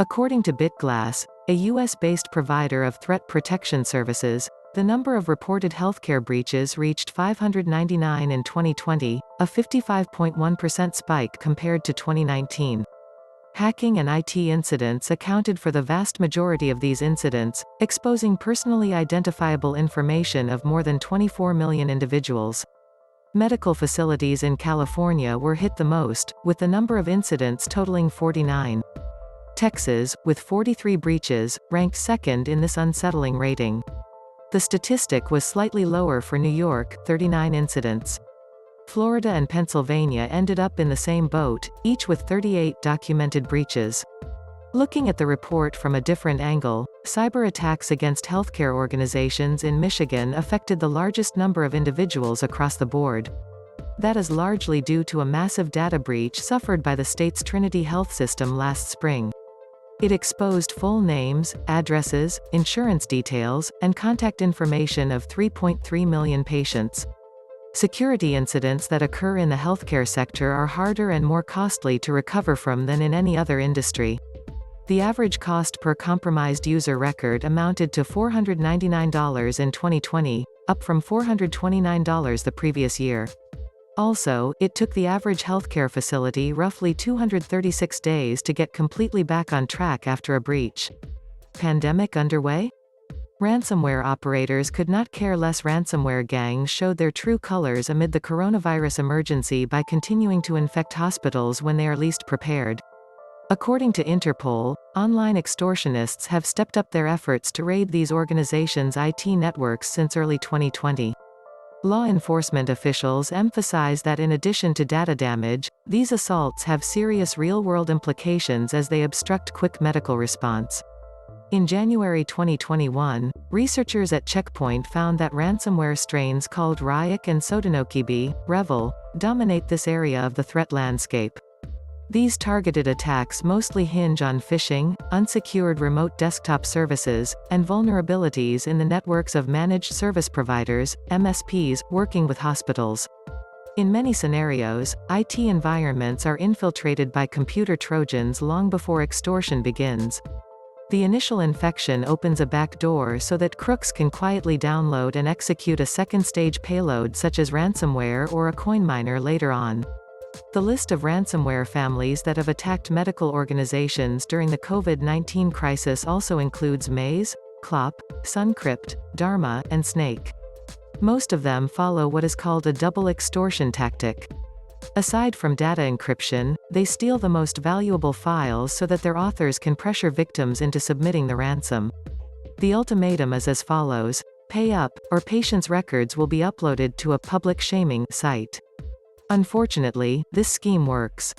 According to BitGlass, a US-based provider of threat protection services, the number of reported healthcare breaches reached 599 in 2020, a 55.1% spike compared to 2019. Hacking and IT incidents accounted for the vast majority of these incidents, exposing personally identifiable information of more than 24 million individuals. Medical facilities in California were hit the most, with the number of incidents totaling 49. Texas, with 43 breaches, ranked second in this unsettling rating. The statistic was slightly lower for New York, 39 incidents. Florida and Pennsylvania ended up in the same boat, each with 38 documented breaches. Looking at the report from a different angle, cyber attacks against healthcare organizations in Michigan affected the largest number of individuals across the board. That is largely due to a massive data breach suffered by the state's Trinity Health system last spring. It exposed full names, addresses, insurance details, and contact information of 3.3 million patients. Security incidents that occur in the healthcare sector are harder and more costly to recover from than in any other industry. The average cost per compromised user record amounted to $499 in 2020, up from $429 the previous year. Also, it took the average healthcare facility roughly 236 days to get completely back on track after a breach. Pandemic underway? Ransomware operators could not care less. Ransomware gangs showed their true colors amid the coronavirus emergency by continuing to infect hospitals when they are least prepared. According to Interpol, online extortionists have stepped up their efforts to raid these organizations' IT networks since early 2020. Law enforcement officials emphasize that in addition to data damage, these assaults have serious real-world implications as they obstruct quick medical response. In January 2021, researchers at Checkpoint found that ransomware strains called Ryuk and Sodinokibi, Revel, dominate this area of the threat landscape. These targeted attacks mostly hinge on phishing, unsecured remote desktop services, and vulnerabilities in the networks of managed service providers, MSPs, working with hospitals. In many scenarios, IT environments are infiltrated by computer trojans long before extortion begins. The initial infection opens a backdoor so that crooks can quietly download and execute a second-stage payload such as ransomware or a coin miner later on. The list of ransomware families that have attacked medical organizations during the COVID-19 crisis also includes Maze, Clop, SunCrypt, Dharma, and Snake. Most of them follow what is called a double extortion tactic. Aside from data encryption, they steal the most valuable files so that their authors can pressure victims into submitting the ransom. The ultimatum is as follows: pay up, or patients' records will be uploaded to a public shaming site. Unfortunately, this scheme works.